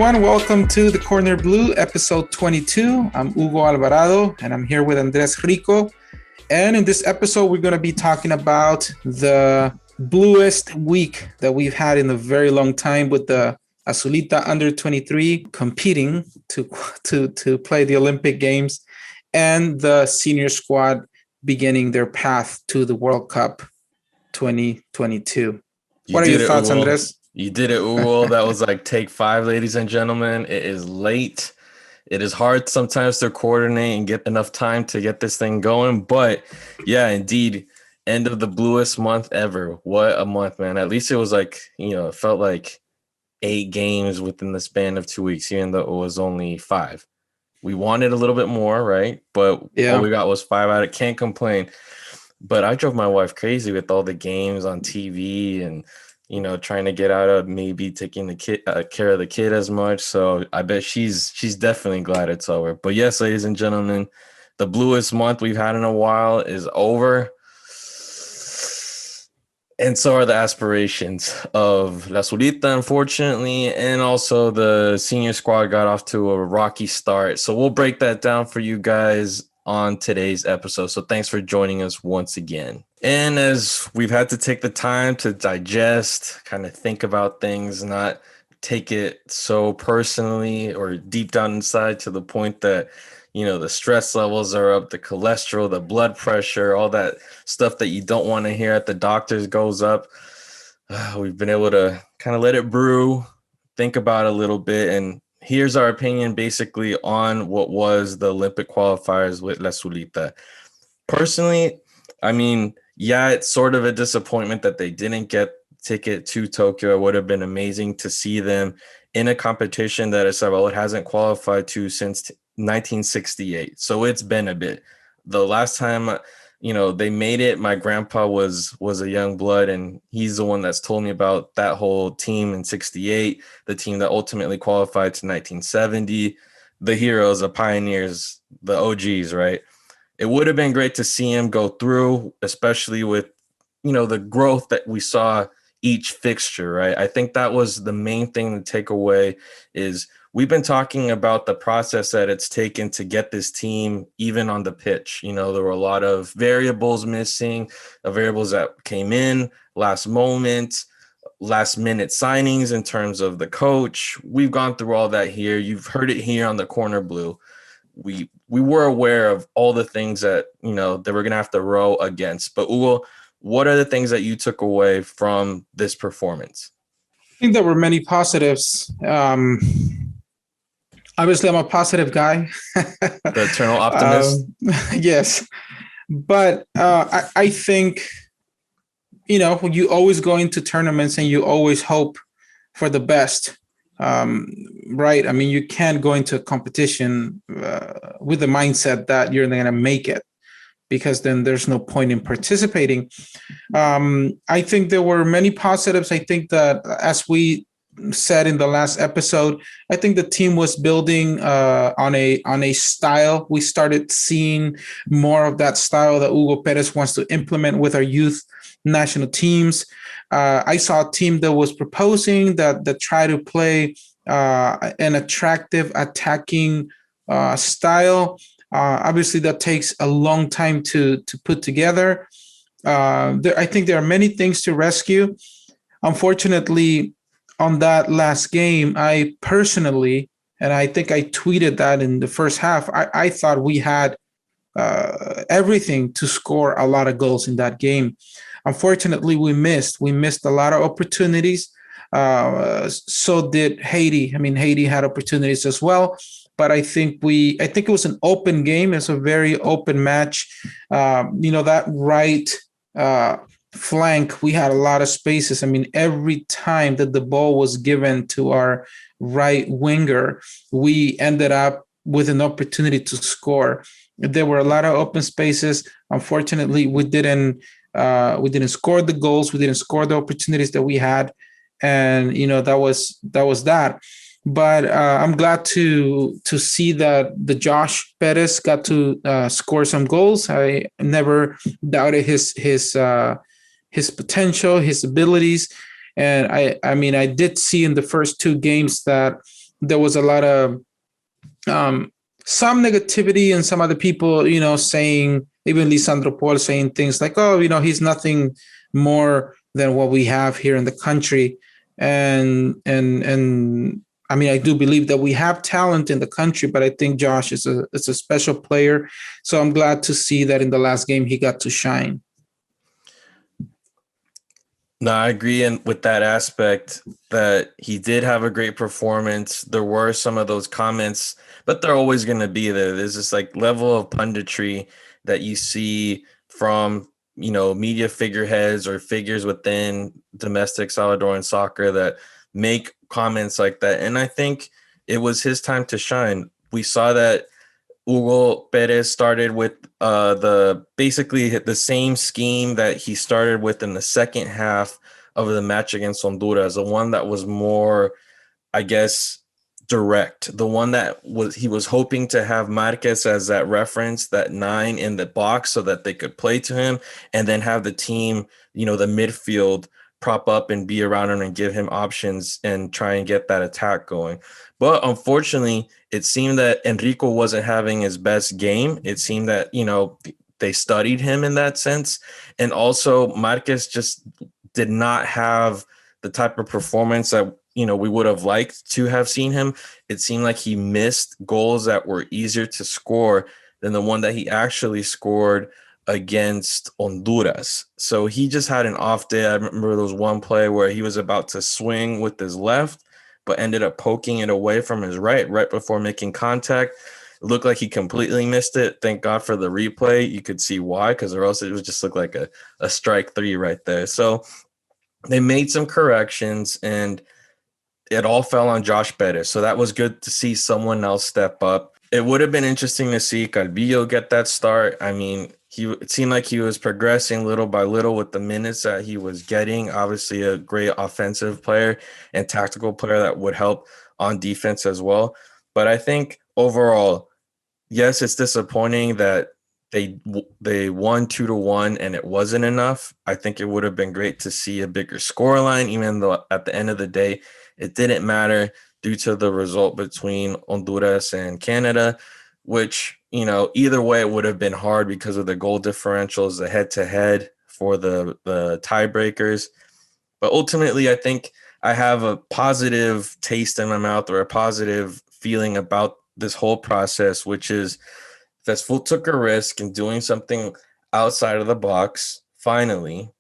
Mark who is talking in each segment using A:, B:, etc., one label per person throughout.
A: everyone. Welcome to the Corner Blue, episode 22. I'm Hugo Alvarado, and I'm here with Andrés Rico. And in this episode, we're going to be talking about the bluest week that we've had in a very long time, with the Azulita under 23 competing to play the Olympic Games, and the senior squad beginning their path to the World Cup 2022. What are your thoughts, Andrés?
B: You did it, Hugo. That was like take 5, ladies and gentlemen. It is late. It is hard sometimes to coordinate and get enough time to get this thing going. But yeah, indeed, end of the bluest month ever. What a month, man. At least it was like, it felt like 8 games within the span of 2 weeks, even though it was only 5. We wanted a little bit more, right? But all we got was 5 out. Can't complain. But I drove my wife crazy with all the games on TV and trying to get out of maybe taking the kid care of the kid as much. So I bet she's definitely glad it's over. But yes, ladies and gentlemen, the bluest month we've had in a while is over. And so are the aspirations of La Azulita, unfortunately, and also the senior squad got off to a rocky start. So we'll break that down for you guys on today's episode. So thanks for joining us once again. And as we've had to take the time to digest, kind of think about things, not take it so personally or deep down inside to the point that, the stress levels are up, the cholesterol, the blood pressure, all that stuff that you don't want to hear at the doctors goes up. We've been able to kind of let it brew, think about it a little bit, and here's our opinion basically on what was the Olympic qualifiers with La Azulita. Personally, it's sort of a disappointment that they didn't get ticket to Tokyo. It would have been amazing to see them in a competition that Salvage hasn't qualified to since 1968. So it's been a bit. The last time, they made it, my grandpa was a young blood, and he's the one that's told me about that whole team in 68, the team that ultimately qualified to 1970, the heroes, the pioneers, the OGs, right? It would have been great to see him go through, especially with, the growth that we saw each fixture, right? I think that was the main thing to take away is we've been talking about the process that it's taken to get this team even on the pitch. There were a lot of variables missing, variables that came in last minute signings in terms of the coach. We've gone through all that here. You've heard it here on the Corner Blue. We were aware of all the things that, that we're going to have to row against. But Hugo, what are the things that you took away from this performance?
A: I think there were many positives. Obviously, I'm a positive guy.
B: The eternal optimist.
A: Yes. But I think, you always go into tournaments and you always hope for the best. Right? You can't go into a competition with the mindset that you're going to make it, because then there's no point in participating. I think there were many positives. I think that, as we said in the last episode, I think the team was building on a style. We started seeing more of that style that Hugo Perez wants to implement with our youth national teams. I saw a team that was proposing that try to play an attractive attacking style. Obviously, that takes a long time to put together. I think there are many things to rescue. Unfortunately, on that last game, I personally, and I think I tweeted that in the first half, I thought we had everything to score a lot of goals in that game. Unfortunately, we missed a lot of opportunities. So did Haiti. Haiti had opportunities as well. But I think it was an open game. It's a very open match. That right flank, we had a lot of spaces. Every time that the ball was given to our right winger, we ended up with an opportunity to score. There were a lot of open spaces. Unfortunately, we didn't score the goals. We didn't score the opportunities that we had, and that was that. But I'm glad to see that the Josh Perez got to score some goals. I never doubted his potential, his abilities, and I did see in the first 2 games that there was a lot of some negativity and some other people, saying, even Lisandro Paul saying things like, oh, he's nothing more than what we have here in the country. And I mean, I do believe that we have talent in the country, but I think Josh is a special player. So I'm glad to see that in the last game he got to shine.
B: No, I agree with that aspect that he did have a great performance. There were some of those comments, but they're always going to be there. There's this like level of punditry that you see from, media figureheads or figures within domestic Salvadoran soccer that make comments like that. And I think it was his time to shine. We saw that Hugo Perez started with basically the same scheme that he started with in the second half of the match against Honduras, the one that was more, I guess, direct, the one that he was hoping to have Marquez as that reference, that 9 in the box so that they could play to him, and then have the team, the midfield prop up and be around him and give him options and try and get that attack going. But unfortunately, it seemed that Enrico wasn't having his best game. It seemed that, they studied him in that sense. And also Marquez just did not have the type of performance that, we would have liked to have seen him. It seemed like he missed goals that were easier to score than the one that he actually scored against Honduras. So he just had an off day. I remember there was one play where he was about to swing with his left, but ended up poking it away from his right before making contact. It looked like he completely missed it. Thank God for the replay. You could see why, because or else it would just look like a strike 3 right there. So they made some corrections and it all fell on Josh Perez. So that was good to see someone else step up. It would have been interesting to see Calvillo get that start. I mean, it seemed like he was progressing little by little with the minutes that he was getting. Obviously, a great offensive player and tactical player that would help on defense as well. But I think overall, yes, it's disappointing that they won 2-1 and it wasn't enough. I think it would have been great to see a bigger scoreline, even though at the end of the day, it didn't matter due to the result between Honduras and Canada, which, either way, it would have been hard because of the goal differentials, the head-to-head for the tiebreakers. But ultimately, I think I have a positive taste in my mouth or a positive feeling about this whole process, which is Fesful took a risk in doing something outside of the box, finally,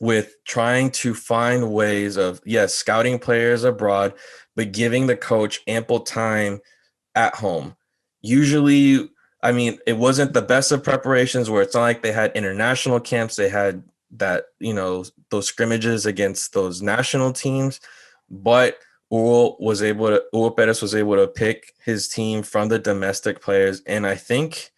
B: with trying to find ways of, yes, scouting players abroad, but giving the coach ample time at home. Usually, I mean, it wasn't the best of preparations where it's not like they had international camps. They had that, those scrimmages against those national teams, but Hugo Perez was able to pick his team from the domestic players. And I think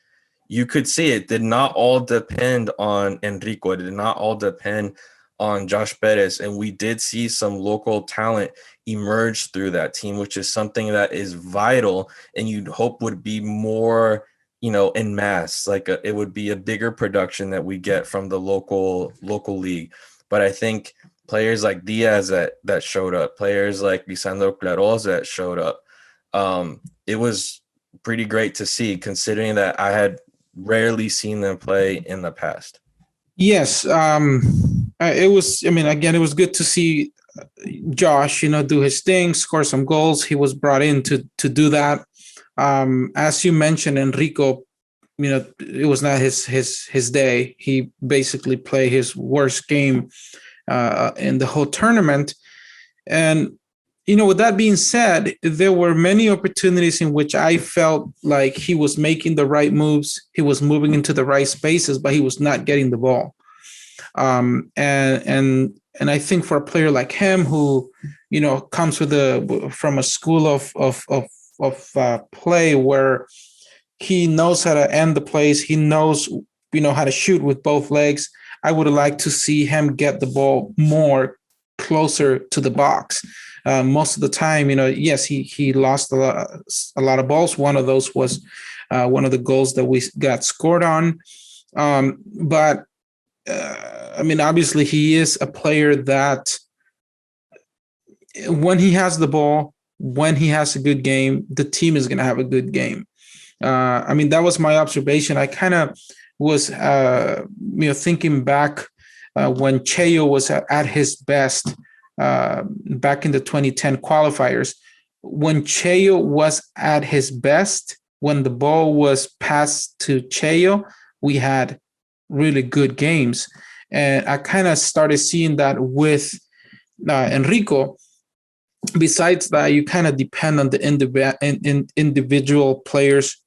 B: you could see it did not all depend on Enrico. It did not all depend on Josh Perez. And we did see some local talent emerge through that team, which is something that is vital and you'd hope would be more, en masse. Like it would be a bigger production that we get from the local league. But I think players like Diaz that showed up, players like Lisandro Claros that showed up, it was pretty great to see, considering that I had rarely seen them play in the past.
A: Yes, it was. I mean, again, it was good to see Josh, do his thing, score some goals. He was brought in to do that. As you mentioned, Enrico, it was not his day. He basically played his worst game in the whole tournament. And with that being said, there were many opportunities in which I felt like he was making the right moves. He was moving into the right spaces, but he was not getting the ball. And I think for a player like him, who comes from a school of play where he knows how to end the plays, he knows how to shoot with both legs. I would have liked to see him get the ball more closer to the box. Most of the time, yes, he lost a lot of balls. One of those was one of the goals that we got scored on. But I mean, obviously, he is a player that when he has the ball, when he has a good game, the team is going to have a good game. I mean, that was my observation. I kind of was, thinking back when Cheo was at his best back in the 2010 qualifiers. When Cheo was at his best, when the ball was passed to Cheo, we had really good games. And I kind of started seeing that with Enrico. Besides that, you kind of depend on the individual players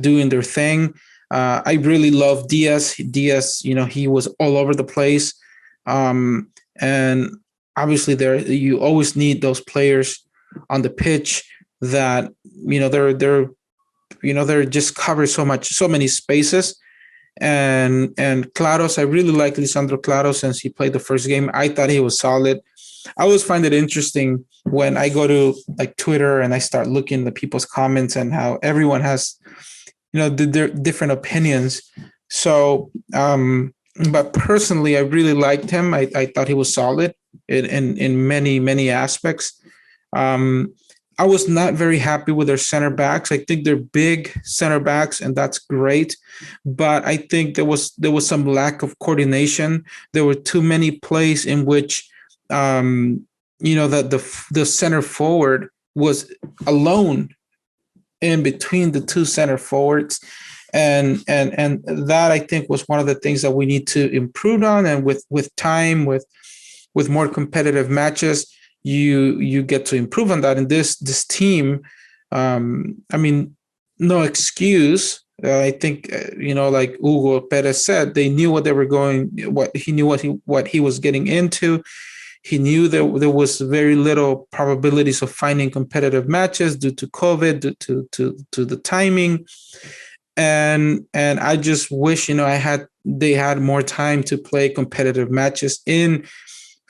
A: doing their thing. I really love Diaz. Diaz, he was all over the place. And obviously there, you always need those players on the pitch that, they're just cover so many spaces. And Claros, I really like Lisandro Claros since he played the first game. I thought he was solid. I always find it interesting when I go to like Twitter and I start looking at people's comments and how everyone has, their different opinions. So, but personally, I really liked him. I thought he was solid in many aspects. I was not very happy with their center backs. I think they're big center backs, and that's great. But I think there was some lack of coordination. There were too many plays in which, that the center forward was alone in between the two center forwards. And that, I think, was one of the things that we need to improve on. And with time, with more competitive matches, you get to improve on that. And this team, I mean, no excuse. I think, like Hugo Perez said, they knew what they were what he was getting into. He knew that there was very little probabilities of finding competitive matches due to COVID, due to the timing. And I just wish, they had more time to play competitive matches in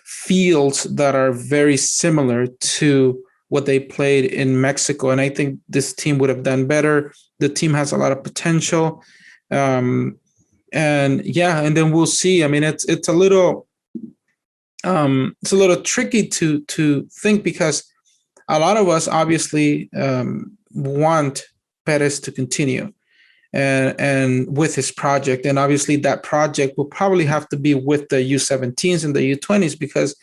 A: fields that are very similar to what they played in Mexico. And I think this team would have done better. The team has a lot of potential. And then we'll see. I mean, it's a little tricky to think, because a lot of us obviously want Perez to continue and with his project. And obviously that project will probably have to be with the U17s and the U20s, because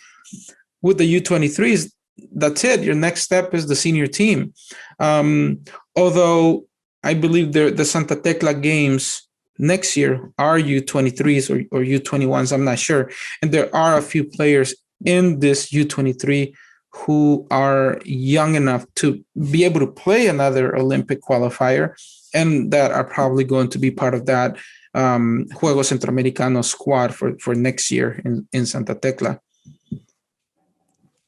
A: with the U23s, that's it. Your next step is the senior team. Although I believe the Santa Tecla games next year are U23s or U21s, I'm not sure. And there are a few players in this U23 who are young enough to be able to play another Olympic qualifier, and that are probably going to be part of that Juegos Centroamericanos squad for next year in Santa Tecla.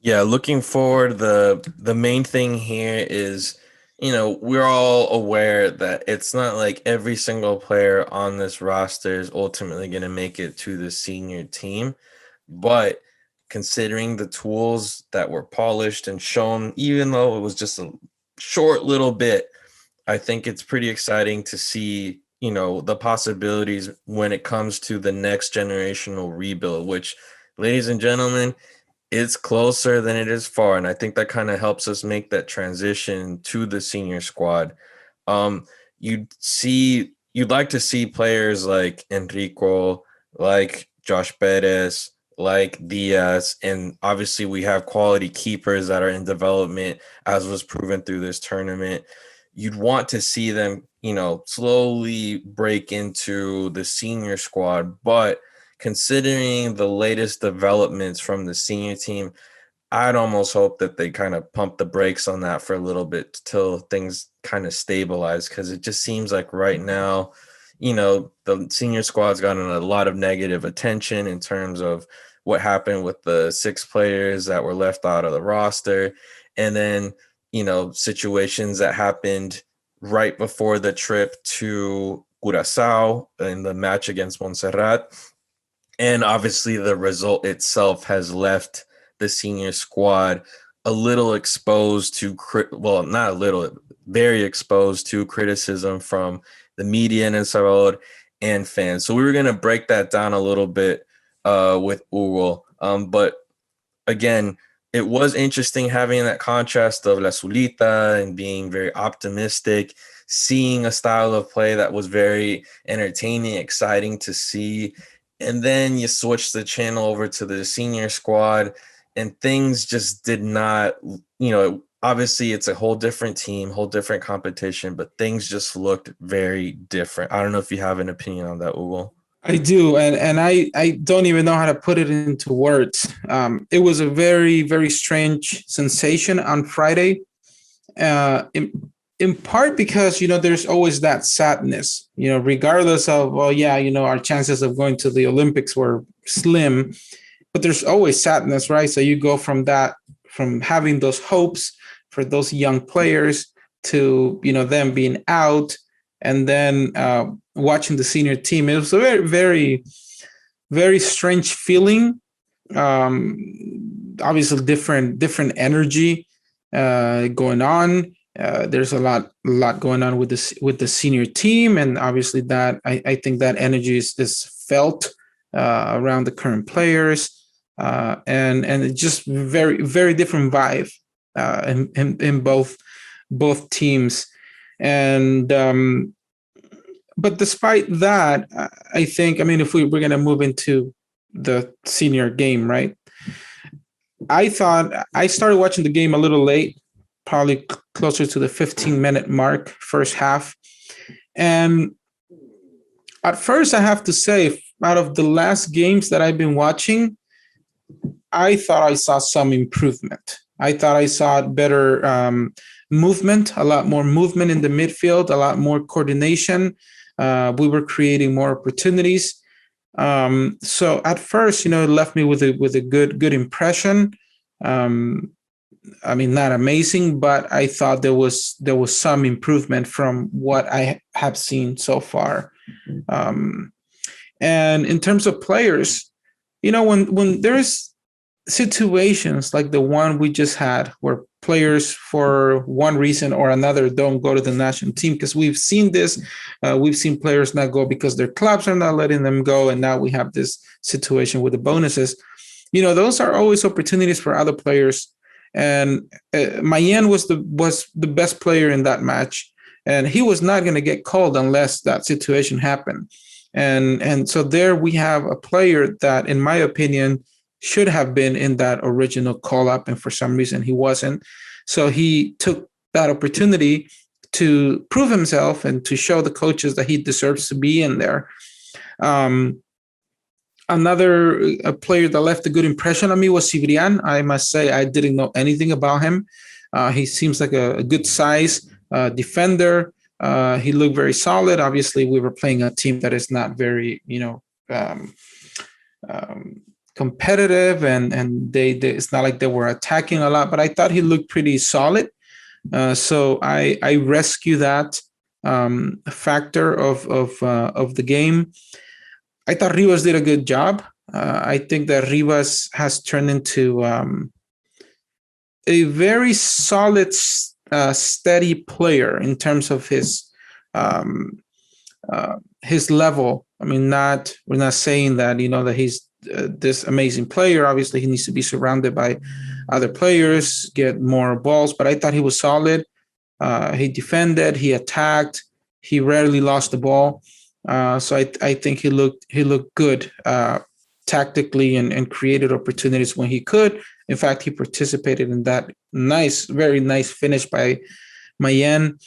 B: Yeah, looking forward, the main thing here is, we're all aware that it's not like every single player on this roster is ultimately going to make it to the senior team. But considering the tools that were polished and shown, even though it was just a short little bit, I think it's pretty exciting to see, the possibilities when it comes to the next generational rebuild, which, ladies and gentlemen, it's closer than it is far. And I think that kind of helps us make that transition to the senior squad. You'd like to see players like Enrico, like Josh Perez, like Diaz, and obviously we have quality keepers that are in development, as was proven through this tournament. You'd want to see them, slowly break into the senior squad. But considering the latest developments from the senior team, I'd almost hope that they kind of pump the brakes on that for a little bit till things kind of stabilize, because it just seems like right now, the senior squad's gotten a lot of negative attention in terms of what happened with the 6 players that were left out of the roster. And then, situations that happened right before the trip to Curaçao in the match against Montserrat. And obviously the result itself has left the senior squad a little exposed to, not a little, very exposed to criticism from the media in El Salvador and fans. So we were going to break that down a little bit with Hugo. But again, it was interesting having that contrast of La Sulita and being very optimistic, seeing a style of play that was very entertaining, exciting to see. And then you switch the channel over to the senior squad, and things just did not, obviously it's a whole different team, whole different competition, but things just looked very different. I don't know if you have an opinion on that, Hugo.
A: I do, and I don't even know how to put it into words. It was a very, very strange sensation on Friday, in part because, there's always that sadness, regardless of, well, yeah, our chances of going to the Olympics were slim, but there's always sadness, right? So you go from having those hopes for those young players to, them being out, and then watching the senior team. It was a very, very, very strange feeling. Obviously, different energy going on. There's a lot going on with the senior team, and obviously that I think that energy is felt around the current players, and it's just very, very different vibe in both teams. And but despite that, I think, if we're going to move into the senior game, right? I thought I started watching the game a little late, probably closer to the 15-minute mark, first half. And at first, I have to say, out of the last games that I've been watching, I thought I saw some improvement. I thought I saw better movement, a lot more movement in the midfield, a lot more coordination. We were creating more opportunities. So at first, it left me with a good impression. Not amazing, but I thought there was some improvement from what I have seen so far. And in terms of players, when there's situations like the one we just had, where players for one reason or another don't go to the national team, because we've seen this, we've seen players not go because their clubs are not letting them go, and now we have this situation with the bonuses. Those are always opportunities for other players. And Mayen was the best player in that match, and he was not going to get called unless that situation happened. And so there we have a player that, in my opinion, should have been in that original call-up, and for some reason he wasn't. So he took that opportunity to prove himself and to show the coaches that he deserves to be in there. Another player that left a good impression on me was Cibrian. I must say I didn't know anything about him. He seems like a good size defender. He looked very solid. Obviously, we were playing a team that is not very, competitive, and they it's not like they were attacking a lot, but I thought he looked pretty solid. So I rescue that factor of the game. I thought Rivas did a good job. I think that Rivas has turned into a very solid, steady player in terms of his level. We're not saying that that he's this amazing player. Obviously, he needs to be surrounded by other players, get more balls. But I thought he was solid. He defended, he attacked, he rarely lost the ball. So I think he looked good tactically and created opportunities when he could. In fact, he participated in that very nice finish by Mayen.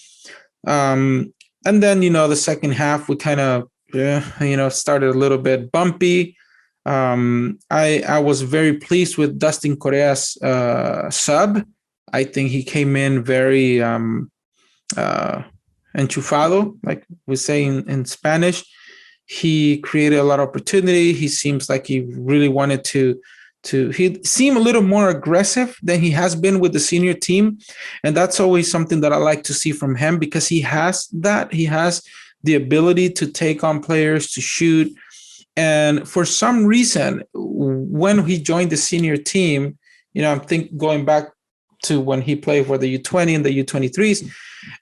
A: And then, the second half, we kind of, started a little bit bumpy. I was very pleased with Dustin Correa's sub. I think he came in very enchufado, like we say in Spanish. He created a lot of opportunity. He seems like he really wanted to he seemed a little more aggressive than he has been with the senior team. And that's always something that I like to see from him, because he has the ability to take on players, to shoot. And for some reason, when he joined the senior team, I'm going back to when he played for the U20 and the U23s,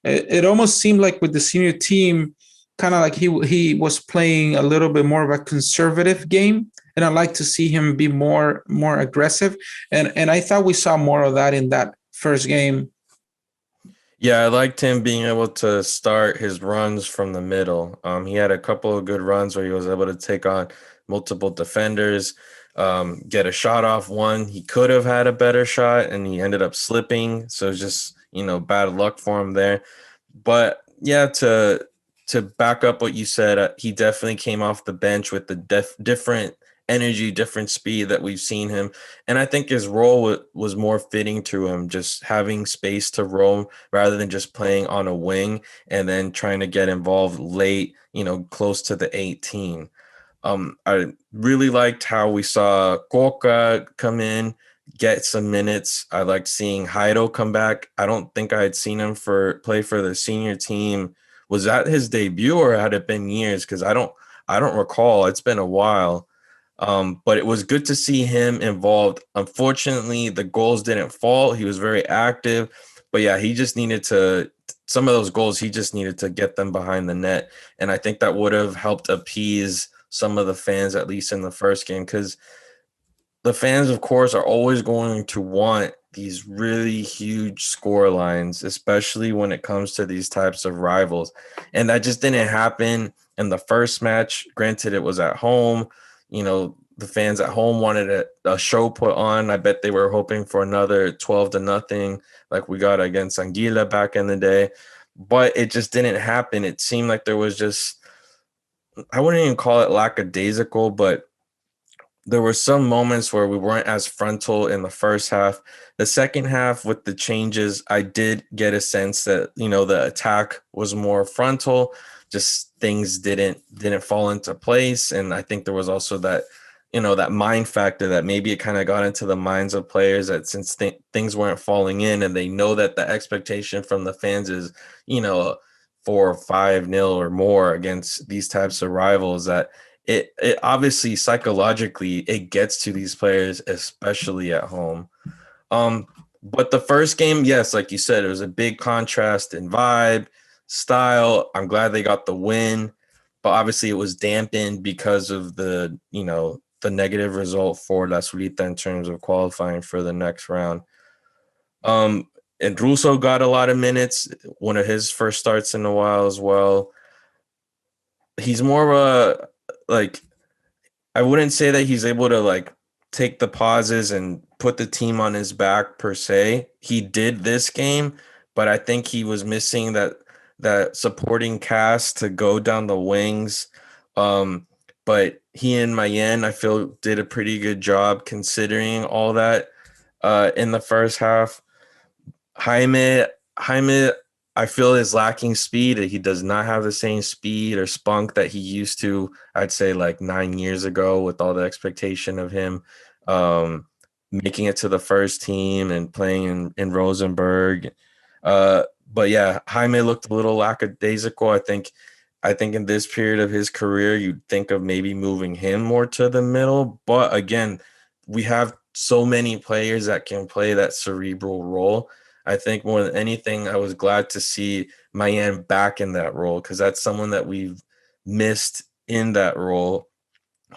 A: it almost seemed like with the senior team, kind of like he was playing a little bit more of a conservative game, and I like to see him be more aggressive. And I thought we saw more of that in that first game.
B: Yeah, I liked him being able to start his runs from the middle. He had a couple of good runs where he was able to take on multiple defenders, get a shot off one. He could have had a better shot, and he ended up slipping. So it's just bad luck for him there. But yeah, to back up what you said, he definitely came off the bench with the different energy, different speed that we've seen him. And I think his role was more fitting to him, just having space to roam rather than just playing on a wing and then trying to get involved late, close to the 18. I really liked how we saw Coca come in, get some minutes. I liked seeing Heido come back. I don't think I had seen him play for the senior team. Was that his debut or had it been years? Because I don't recall. It's been a while. But it was good to see him involved. Unfortunately, the goals didn't fall. He was very active. But yeah, he just needed to some of those goals, he just needed to get them behind the net. And I think that would have helped appease some of the fans, at least in the first game, because the fans, of course, are always going to want these really huge score lines, especially when it comes to these types of rivals. And that just didn't happen in the first match. Granted, it was at home. The fans at home wanted a show put on. I bet they were hoping for another 12-0 like we got against Anguilla back in the day. But it just didn't happen. It seemed like there was just, I wouldn't even call it lackadaisical, but there were some moments where we weren't as frontal in the first half. The second half, with the changes, I did get a sense that, the attack was more frontal, just things didn't fall into place. And I think there was also that, that mind factor that maybe it kind of got into the minds of players that since things weren't falling in and they know that the expectation from the fans is, 4 or 5-0 or more against these types of rivals, that it obviously psychologically it gets to these players, especially at home. But the first game, yes, like you said, it was a big contrast in vibe, style. I'm glad they got the win, but obviously it was dampened because of the negative result for La Solita in terms of qualifying for the next round. And Russo got a lot of minutes, one of his first starts in a while as well. He's more of a, like, I wouldn't say that he's able to like take the pauses and put the team on his back per se. He did this game, but I think he was missing that supporting cast to go down the wings. But he and Mayen, I feel, did a pretty good job considering all that in the first half. Jaime, I feel is lacking speed. He does not have the same speed or spunk that he used to, I'd say like 9 years ago, with all the expectation of him making it to the first team and playing in Rosenborg. But yeah, Jaime looked a little lackadaisical. I think in this period of his career, you'd think of maybe moving him more to the middle. But again, we have so many players that can play that cerebral role. I think more than anything, I was glad to see Mayan back in that role, because that's someone that we've missed in that role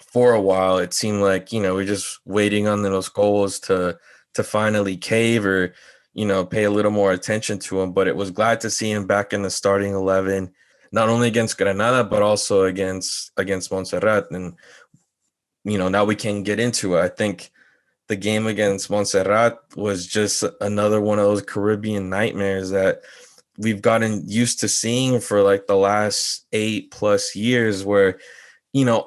B: for a while. It seemed like, we're just waiting on those goals to finally cave or, pay a little more attention to him. But it was glad to see him back in the starting 11, not only against Granada, but also against Montserrat. And, now we can get into it. I think the game against Montserrat was just another one of those Caribbean nightmares that we've gotten used to seeing for like the last 8+ years, where,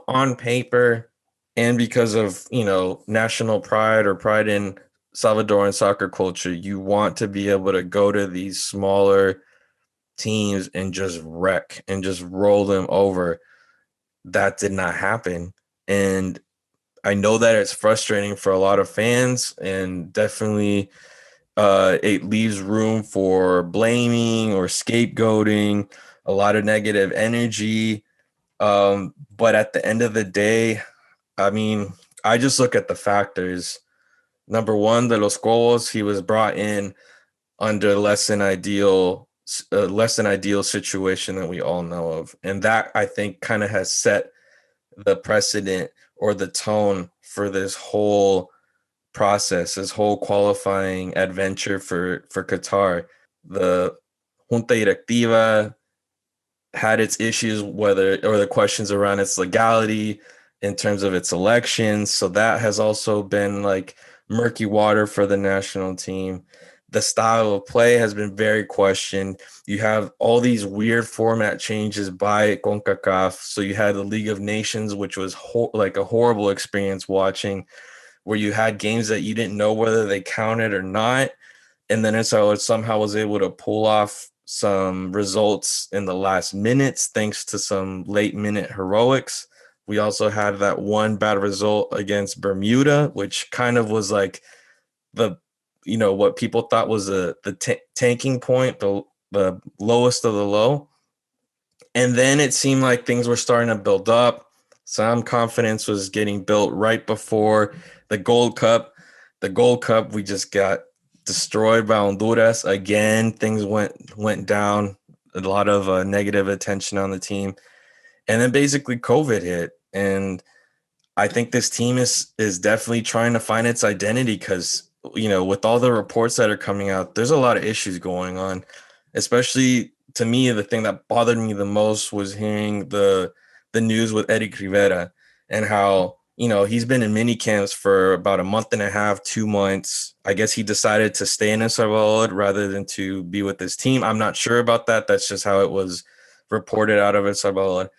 B: on paper and because of, national pride or pride in Salvadoran soccer culture, you want to be able to go to these smaller teams and just wreck and just roll them over. That did not happen. And I know that it's frustrating for a lot of fans, and definitely it leaves room for blaming or scapegoating, a lot of negative energy. But at the end of the day, I mean, I just look at the factors. Number one, De Los Cobos, he was brought in under less than ideal situation that we all know of, and that I think kind of has set the precedent or the tone for this whole process, this whole qualifying adventure for Qatar. The Junta Directiva had its issues, or the questions around its legality in terms of its elections. So that has also been like murky water for the national team. The style of play has been very questioned. You have all these weird format changes by CONCACAF. So you had the League of Nations, which was like a horrible experience watching, where you had games that you didn't know whether they counted or not. And then Israel somehow was able to pull off some results in the last minutes thanks to some late minute heroics. We also had that one bad result against Bermuda, which kind of was like the, what people thought was the tanking point, the lowest of the low. And then it seemed like things were starting to build up. Some confidence was getting built right before the Gold Cup. The Gold Cup, we just got destroyed by Honduras again. Things went down. A lot of negative attention on the team, and then basically COVID hit. And I think this team is definitely trying to find its identity because with all the reports that are coming out, there's a lot of issues going on. Especially to me, the thing that bothered me the most was hearing the news with Eric Rivera and how he's been in mini camps for about a month and a half, 2 months. I guess he decided to stay in El Salvador rather than to be with his team. I'm not sure about that. That's just how it was reported out of El Salvador.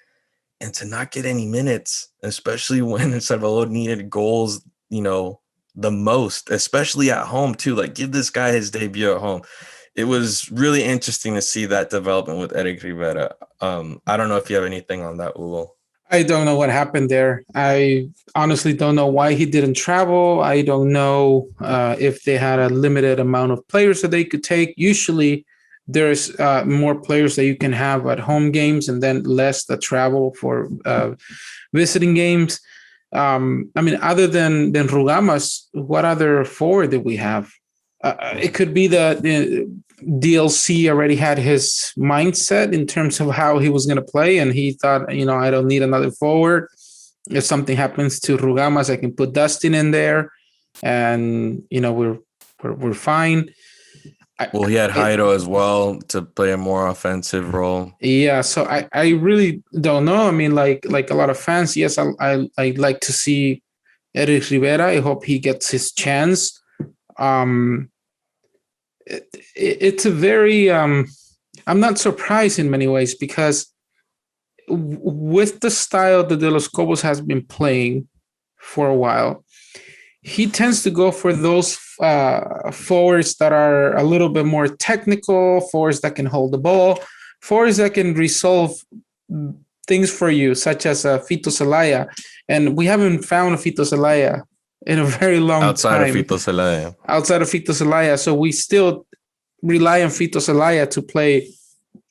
B: And to not get any minutes, especially when El Salvador needed goals, the most, especially at home too. Like, give this guy his debut at home. It was really interesting to see that development with Eric Rivera. I don't know if you have anything on that, Hugo.
A: I don't know what happened there. I honestly don't know why he didn't travel. I don't know if they had a limited amount of players that they could take. Usually there's more players that you can have at home games and then less that travel for visiting games. Other than Rugamas, what other forward did we have? It could be that DLC already had his mindset in terms of how he was going to play, and he thought, I don't need another forward. If something happens to Rugamas, I can put Dustin in there, and we're fine.
B: Well, he had Jairo as well to play a more offensive role.
A: Yeah, so I really don't know. I mean, like a lot of fans, yes, I like to see Eric Rivera. I hope he gets his chance. It's a very I'm not surprised in many ways because with the style that De Los Cobos has been playing for a while, he tends to go for those forwards that are a little bit more technical, forwards that can hold the ball, forwards that can resolve things for you, such as Fito Zelaya. And we haven't found Fito Zelaya in a very long time.
B: Outside of Fito Zelaya.
A: So we still rely on Fito Zelaya to play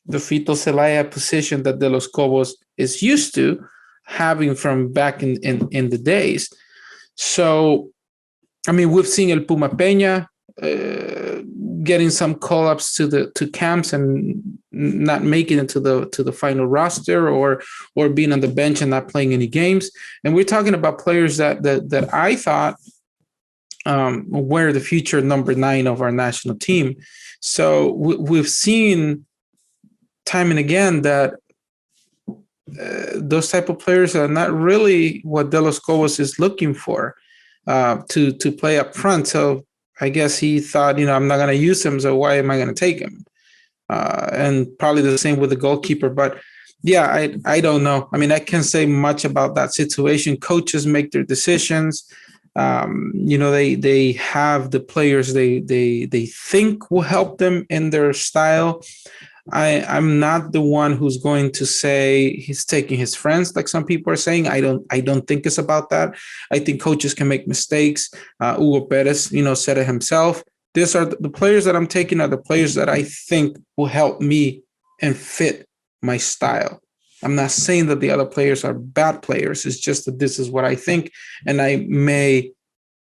A: the Fito Zelaya position that De Los Cobos is used to having from back in the days. So, we've seen El Puma Peña getting some call-ups to camps and not making it to the final roster or being on the bench and not playing any games. And we're talking about players that I thought were the future number 9 of our national team. So we've seen time and again that those type of players are not really what De Los Cobos is looking for to play up front. So I guess he thought, I'm not going to use him, so why am I going to take him? And probably the same with the goalkeeper. But yeah, I don't know. I can't say much about that situation. Coaches make their decisions. They have the players they think will help them in their style. I'm not the one who's going to say he's taking his friends, like some people are saying. I don't think it's about that. I think coaches can make mistakes. Hugo Perez, said it himself. These are the players that I'm taking are the players that I think will help me and fit my style. I'm not saying that the other players are bad players. It's just that this is what I think, and I may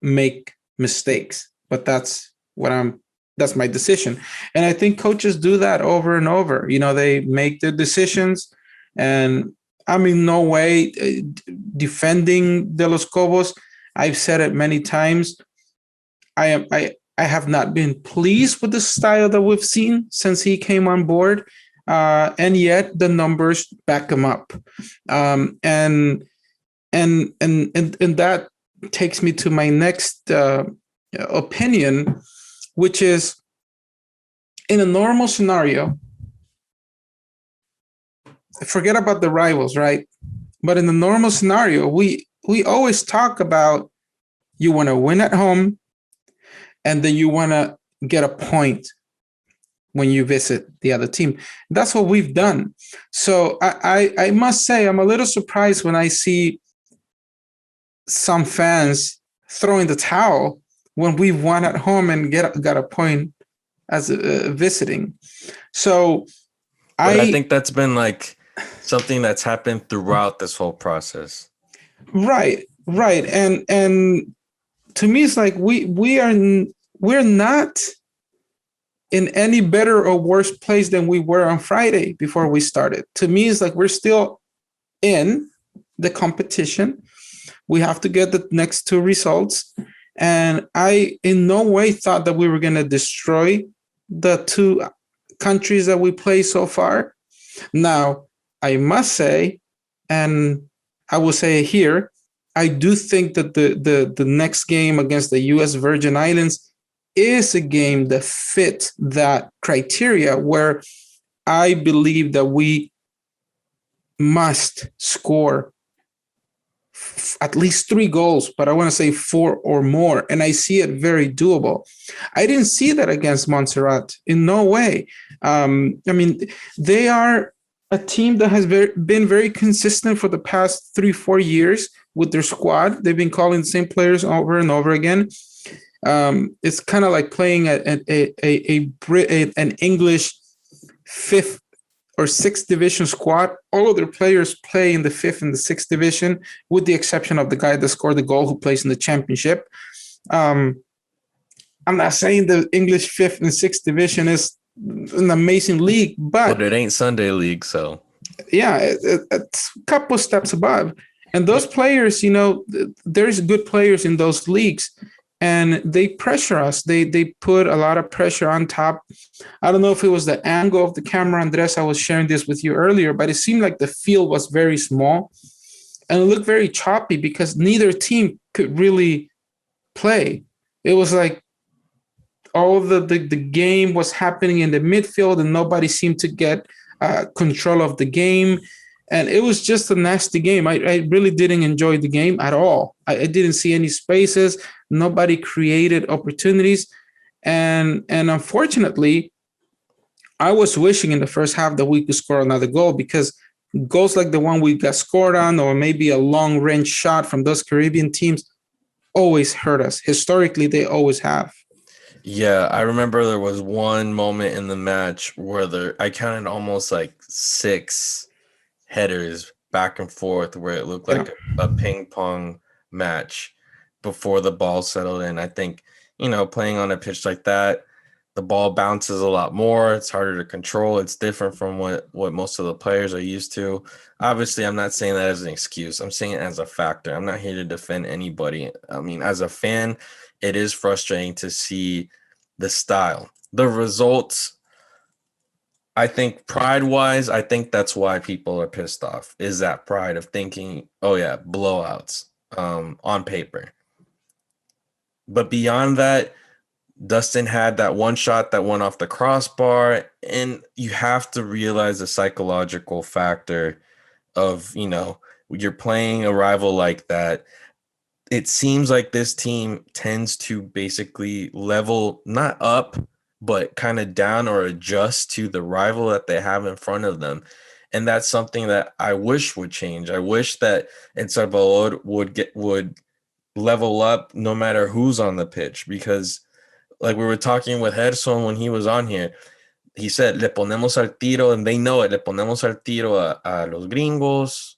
A: make mistakes, but that's my decision. And I think coaches do that over and over. They make their decisions, and I'm in no way defending De Los Cobos. I've said it many times. I have not been pleased with the style that we've seen since he came on board, and yet the numbers back him up, and that takes me to my next opinion, which is in a normal scenario. Forget about the rivals, right? But in the normal scenario, we always talk about you want to win at home, and then you want to get a point when you visit the other team. That's what we've done. So I must say I'm a little surprised when I see some fans throwing the towel when we've won at home and got a point as visiting. So
B: But I think that's been like something that's happened throughout this whole process.
A: Right. And to me, it's like we're not in any better or worse place than we were on Friday before we started. To me, it's like we're still in the competition. We have to get the next two results. And I in no way thought that we were going to destroy the two countries that we play so far. Now, I must say, and I will say it here, I do think that the next game against the U.S. Virgin Islands is a game that fits that criteria, where I believe that we must score at least 3 goals, but I want to say 4 or more. And I see it very doable. I didn't see that against Montserrat in no way. I mean, they are a team that has been very consistent for the past 3-4 years with their squad. They've been calling the same players over and over again. It's kind of like playing an English 5th or 6th division squad. All of their players play in the 5th and the 6th division, with the exception of the guy that scored the goal who plays in the championship. I'm not saying the English 5th and 6th division is an amazing league, but
B: it ain't Sunday league, so
A: yeah, it's a couple steps above. And those players, there's good players in those leagues, and they pressure us. They put a lot of pressure on top. I don't know if it was the angle of the camera, Andres. I was sharing this with you earlier, but it seemed like the field was very small and it looked very choppy because neither team could really play. It was like all the game was happening in the midfield and nobody seemed to get control of the game. And it was just a nasty game. I really didn't enjoy the game at all. I didn't see any spaces. Nobody created opportunities. And unfortunately, I was wishing in the first half that we could score another goal, because goals like the one we got scored on, or maybe a long range shot from those Caribbean teams, always hurt us. Historically, they always have.
B: Yeah, I remember there was one moment in the match where I counted almost like 6 headers back and forth where it looked like a ping pong match before the ball settled in. I think, playing on a pitch like that, the ball bounces a lot more. It's harder to control. It's different from what most of the players are used to. Obviously, I'm not saying that as an excuse. I'm saying it as a factor. I'm not here to defend anybody. I mean, as a fan, it is frustrating to see the style. The results, I think pride-wise, I think that's why people are pissed off, is that pride of thinking, oh yeah, blowouts on paper. But beyond that, Dustin had that one shot that went off the crossbar, and you have to realize the psychological factor of, you're playing a rival like that. It seems like this team tends to basically level, not up, but kind of down or adjust to the rival that they have in front of them. And that's something that I wish would change. I wish that El Salvador would level up no matter who's on the pitch, because like we were talking with Gerson when he was on here, he said, le ponemos al tiro, and they know it, le ponemos al tiro a los gringos,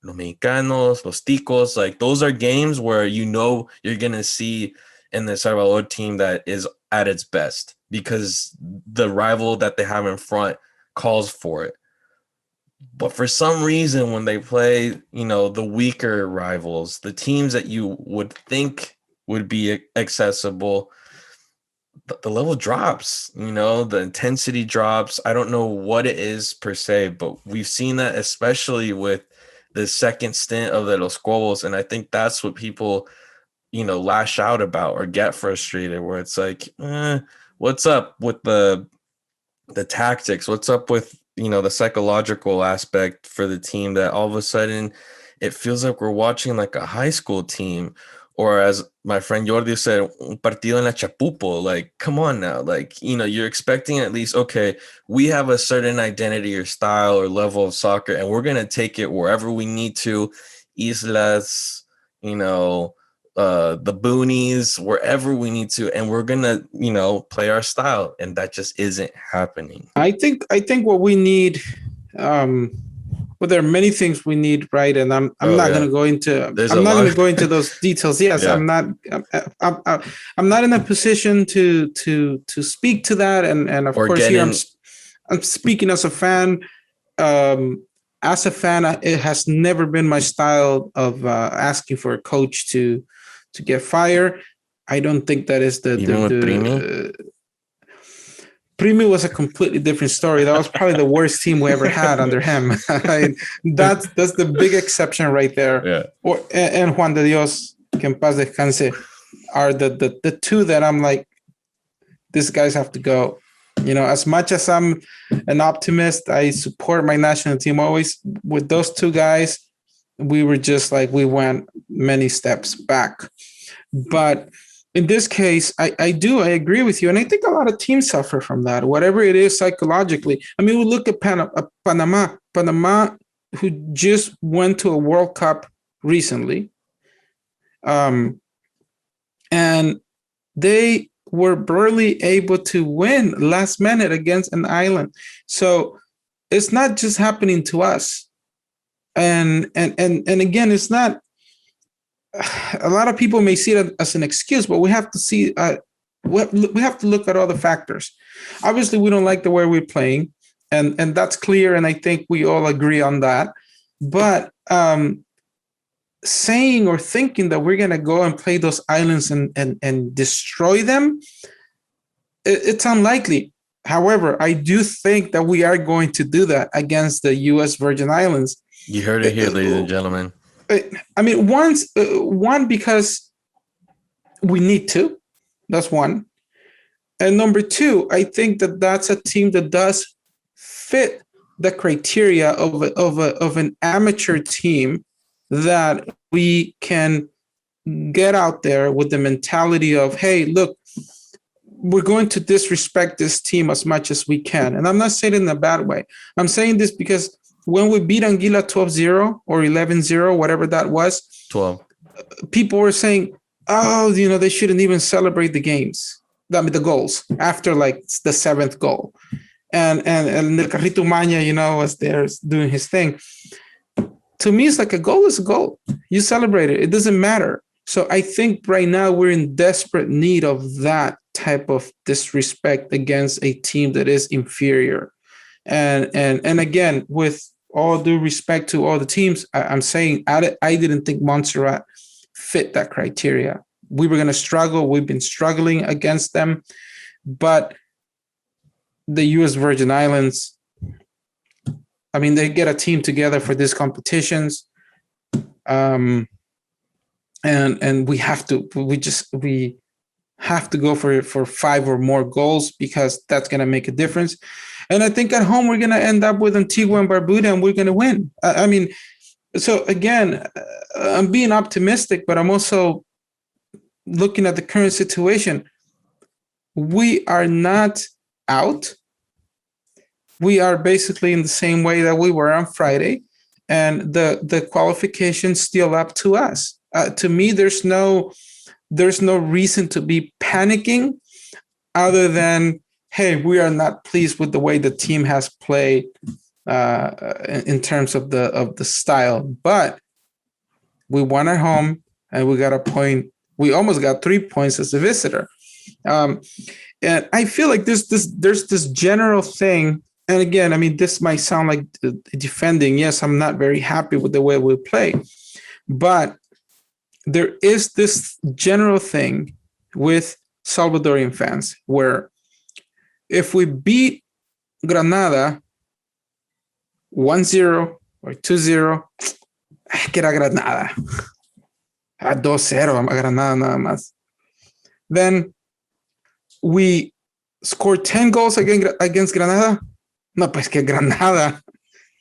B: los mexicanos, los ticos. Like, those are games where you're going to see in the Salvador team that is at its best, because the rival that they have in front calls for it. But for some reason, when they play, the weaker rivals, the teams that you would think would be accessible, the level drops, the intensity drops. I don't know what it is per se, but we've seen that especially with the second stint of the Los Cobos. And I think that's what people, lash out about or get frustrated, where it's like, what's up with the tactics? What's up with, the psychological aspect for the team, that all of a sudden it feels like we're watching like a high school team, or as my friend Jordi said, un partido en la chapupo. Like, come on now. Like, you're expecting at least, okay, we have a certain identity or style or level of soccer, and we're going to take it wherever we need to. Islas, the boonies, wherever we need to, and we're gonna, play our style, and that just isn't happening.
A: I think what we need, well, there are many things we need, right? And I'm not going to go into those details. Yes, yeah. I'm not in a position to speak to that, and of course here I'm speaking as a fan. As a fan, it has never been my style of asking for a coach to get fired. I don't think that is Primi was a completely different story. That was probably the worst team we ever had under him. That's the big exception right there.
B: Yeah.
A: And Juan de Dios, que en paz descanse, are the two that I'm like, these guys have to go. As much as I'm an optimist, I support my national team always. With those two guys, we were just like, we went many steps back. But in this case, I agree with you. And I think a lot of teams suffer from that, whatever it is psychologically. I mean, we look at Panama, who just went to a World Cup recently. And they were barely able to win last minute against an island. So it's not just happening to us. And again, it's not, a lot of people may see it as an excuse, but we have to see, we have to look at all the factors. Obviously, we don't like the way we're playing, and that's clear, and I think we all agree on that. But saying or thinking that we're going to go and play those islands and destroy them, it's unlikely. However, I do think that we are going to do that against the U.S. Virgin Islands.
B: You heard it here, ladies and gentlemen.
A: I mean, one, because we need to. That's one. And number two, I think that that's a team that does fit the criteria of an amateur team that we can get out there with the mentality of, hey, look, we're going to disrespect this team as much as we can. And I'm not saying it in a bad way. I'm saying this because when we beat Anguilla 12-0 or 11-0, whatever that was,
B: 12,
A: people were saying, oh, they shouldn't even celebrate the games, the goals after like the seventh goal. And El Carrito Maña, was there doing his thing. To me, it's like a goal is a goal. You celebrate it. It doesn't matter. So I think right now we're in desperate need of that type of disrespect against a team that is inferior. And again, with all due respect to all the teams, I'm saying I didn't think Montserrat fit that criteria. We were going to struggle. We've been struggling against them. But the U.S. Virgin Islands, I mean, they get a team together for these competitions. And we have to go for 5 or more goals, because that's going to make a difference. And I think at home, we're going to end up with Antigua and Barbuda, and we're going to win. I mean, so again, I'm being optimistic, but I'm also looking at the current situation. We are not out. We are basically in the same way that we were on Friday, and the qualification's still up to us. To me, there's no reason to be panicking, other than, hey, we are not pleased with the way the team has played in terms of the style. But we won at home, and we got a point. We almost got 3 points as a visitor. And I feel like there's this general thing and again, I mean, this might sound like defending. Yes, I'm not very happy with the way we play, but there is this general thing with Salvadorian fans where if we beat Granada 1-0 or 2-0, que era Granada. 2-0 a Granada nada más. Then we scored 10 goals against Granada. No, pues que Granada,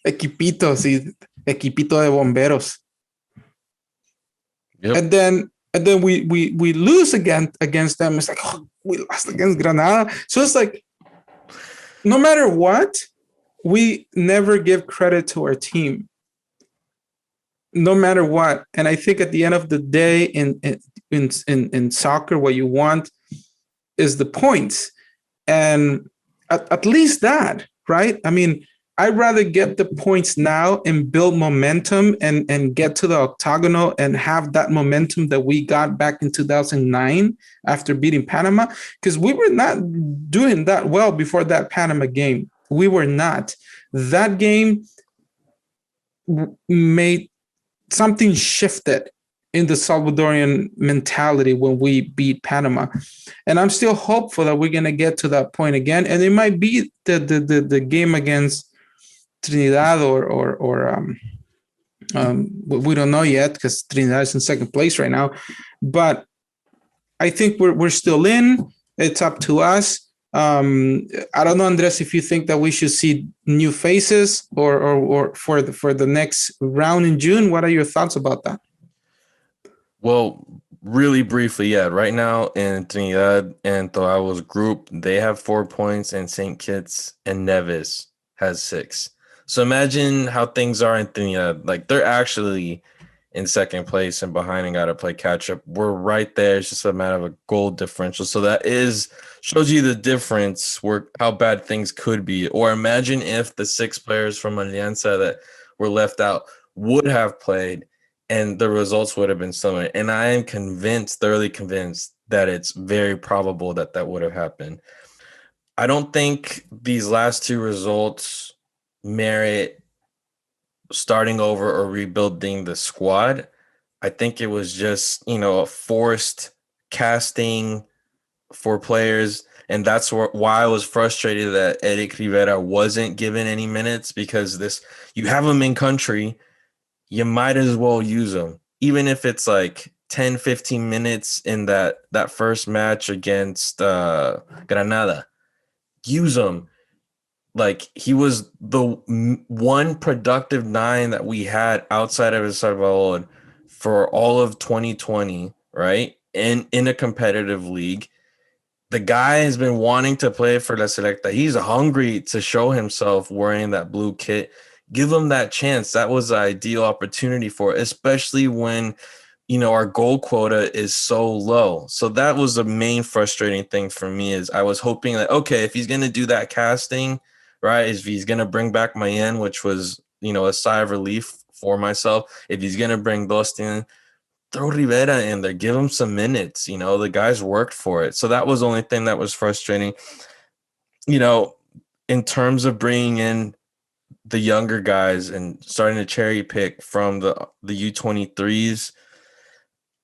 A: equipito, sí, equipito de bomberos.
B: Yep.
A: And then we lose against them. It's like, oh, we lost against Granada. So it's like, no matter what, we never give credit to our team, no matter what. And I think at the end of the day, in soccer, what you want is the points, and at least that, right? I mean, I'd rather get the points now and build momentum and get to the octagonal and have that momentum that we got back in 2009 after beating Panama, because we were not doing that well before that Panama game. We were not. That game made something shifted in the Salvadorian mentality when we beat Panama. And I'm still hopeful that we're going to get to that point again. And it might be the game against Trinidad or we don't know yet because Trinidad is in second place right now. But I think we're still in. It's up to us. I don't know, Andres, if you think that we should see new faces or for the next round in June. What are your thoughts about that?
B: Well, really briefly, yeah. Right now in Trinidad and Tobago's group, they have 4 points, and St. Kitts and Nevis has 6. So imagine how things are in Trinidad. Like, they're actually in second place and behind and got to play catch up. We're right there. It's just a matter of a goal differential. So that shows you the difference where how bad things could be. Or imagine if the 6 players from Alianza that were left out would have played and the results would have been similar. And I am thoroughly convinced that it's very probable that that would have happened. I don't think these last 2 results merit starting over or rebuilding the squad. I think it was just, a forced casting for players. And that's why I was frustrated that Eric Rivera wasn't given any minutes, because you have him in country, you might as well use him. Even if it's like 10, 15 minutes in that first match against Granada, use him. Like, he was the one productive 9 that we had outside of El Salvador for all of 2020, right? And in a competitive league. The guy has been wanting to play for La Selecta. He's hungry to show himself wearing that blue kit. Give him that chance. That was the ideal opportunity for it, especially when, our goal quota is so low. So that was the main frustrating thing for me, is I was hoping that, okay, if he's going to do that casting, right, if he's going to bring back Mayen, which was, a sigh of relief for myself. If he's going to bring Dostin, throw Rivera in there, give him some minutes. The guys worked for it. So that was the only thing that was frustrating. In terms of bringing in the younger guys and starting to cherry pick from the U23s,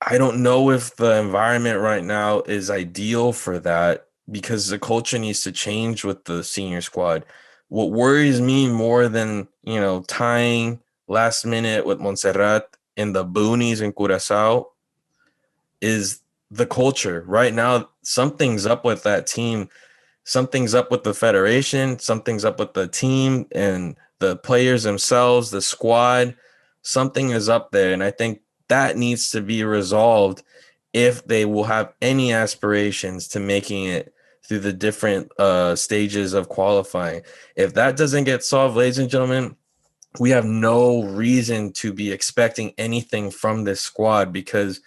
B: I don't know if the environment right now is ideal for that, because the culture needs to change with the senior squad. What worries me more than, tying last minute with Montserrat in the boonies in Curaçao is the culture. Right now, something's up with that team. Something's up with the federation. Something's up with the team and the players themselves, the squad. Something is up there. And I think that needs to be resolved if they will have any aspirations to making it through the different stages of qualifying. If that doesn't get solved, ladies and gentlemen, we have no reason to be expecting anything from this squad, because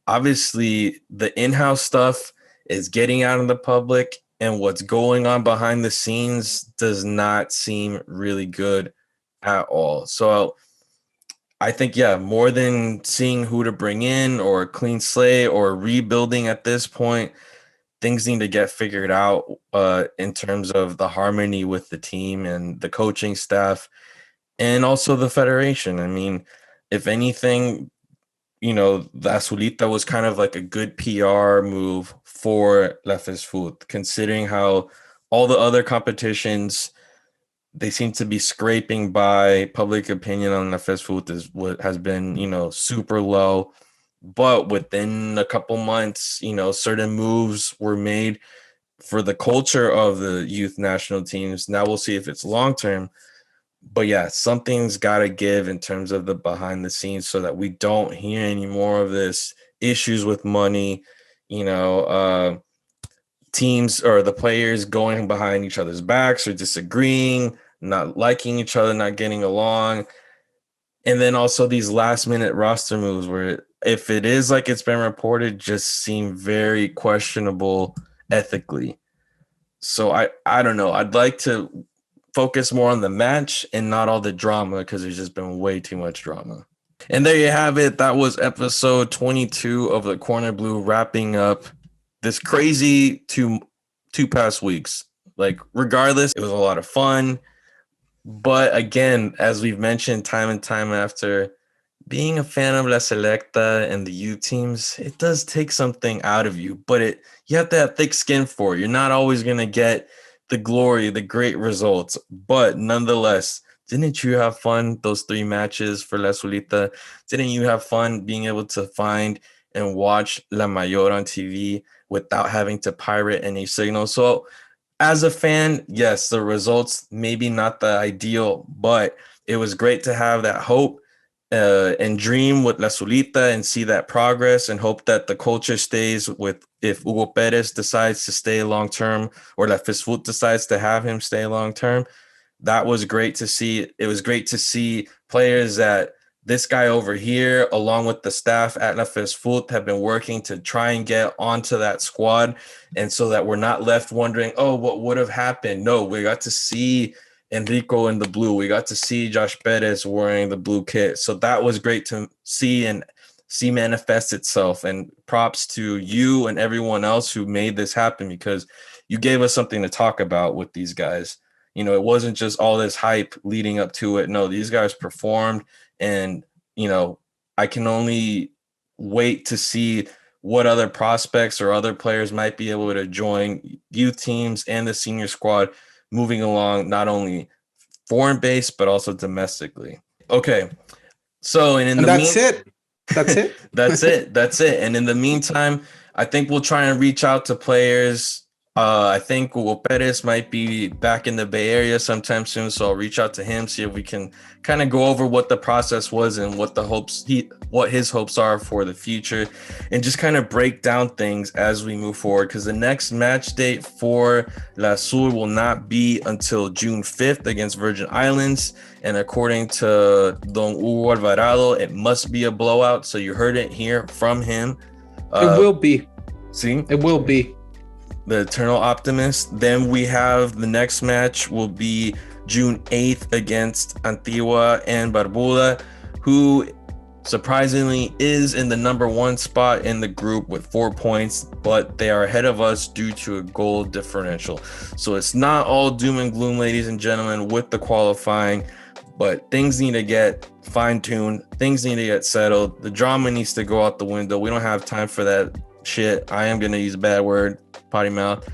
B: obviously the in-house stuff is getting out in the public, and what's going on behind the scenes does not seem really good at all. So I think, more than seeing who to bring in or a clean slate or rebuilding at this point, things need to get figured out in terms of the harmony with the team and the coaching staff and also the federation. I mean, if anything, the Azulita was kind of like a good PR move for La FESFUT, considering how all the other competitions, they seem to be scraping by. Public opinion on La FESFUT is what has been, super low. But within a couple months, certain moves were made for the culture of the youth national teams. Now we'll see if it's long term. But yeah, something's got to give in terms of the behind the scenes so that we don't hear any more of this issues with money, teams or the players going behind each other's backs or disagreeing, not liking each other, not getting along. And then also these last minute roster moves where if it is like it's been reported, just seem very questionable ethically. So I don't know. I'd like to focus more on the match and not all the drama because there's just been way too much drama. And there you have it. That was episode 22 of the Corner Blue, wrapping up this crazy two past weeks. Like, regardless, it was a lot of fun. But again, as we've mentioned time and time after, being a fan of La Selecta and the youth teams, it does take something out of you, but you have to have thick skin for it. You're not always going to get the glory, the great results, but nonetheless, didn't you have fun those 3 matches for La Solita? Didn't you have fun being able to find and watch La Mayor on TV without having to pirate any signal? So as a fan, yes, the results maybe not the ideal, but it was great to have that hope and dream with La Solita and see that progress and hope that the culture stays with, if Hugo Perez decides to stay long term or La FESFUT decides to have him stay long term. That was great to see. It was great to see players that this guy over here, along with the staff at La FESFUT, have been working to try and get onto that squad. And so that we're not left wondering, oh, what would have happened? No, we got to see Enrico in the blue. We got to see Josh Perez wearing the blue kit. So that was great to see and see manifest itself. And props to you and everyone else who made this happen, because you gave us something to talk about with these guys. It wasn't just all this hype leading up to it. No, these guys performed. And, I can only wait to see what other prospects or other players might be able to join youth teams and the senior squad moving along, not only foreign based, but also domestically. Okay. So, and
A: that's it. That's it.
B: That's it. And in the meantime, I think we'll try and reach out to players. I think Hugo Perez might be back in the Bay Area sometime soon, so I'll reach out to him, see if we can kind of go over what the process was and what what his hopes are for the future, and just kind of break down things as we move forward. Because the next match date for La Sur will not be until June 5th against Virgin Islands, and according to Don Hugo Alvarado, it must be a blowout. So you heard it here from him.
A: It will be.
B: See,
A: it will be.
B: The eternal optimist. Then we have the next match will be June 8th against Antigua and Barbuda, who surprisingly is in the number 1 spot in the group with 4 points, but they are ahead of us due to a goal differential. So it's not all doom and gloom, ladies and gentlemen, with the qualifying, but things need to get fine-tuned. Things need to get settled. The drama needs to go out the window. We don't have time for that shit. I am going to use a bad word, potty mouth.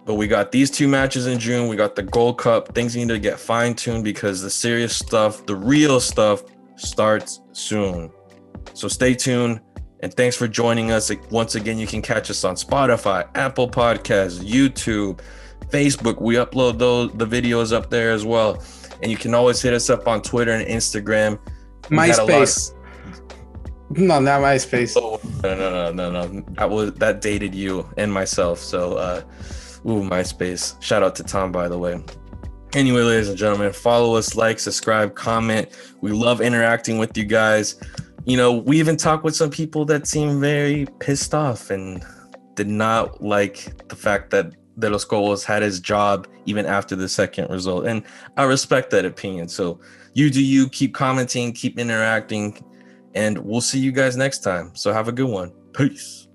B: But we got these 2 matches in June. We got the Gold Cup. Things need to get fine-tuned because the serious stuff, the real stuff, starts soon. So stay tuned. And thanks for joining us. Once again, you can catch us on Spotify, Apple Podcasts, YouTube, Facebook. We upload the videos up there as well. And you can always hit us up on Twitter and Instagram.
A: MySpace. No, not MySpace.
B: Oh, no. That dated you and myself. So, MySpace. Shout out to Tom, by the way. Anyway, ladies and gentlemen, follow us, like, subscribe, comment. We love interacting with you guys. We even talked with some people that seem very pissed off and did not like the fact that De Los Cobos had his job even after the second result. And I respect that opinion. So you do you, keep commenting, keep interacting. And we'll see you guys next time. So have a good one. Peace.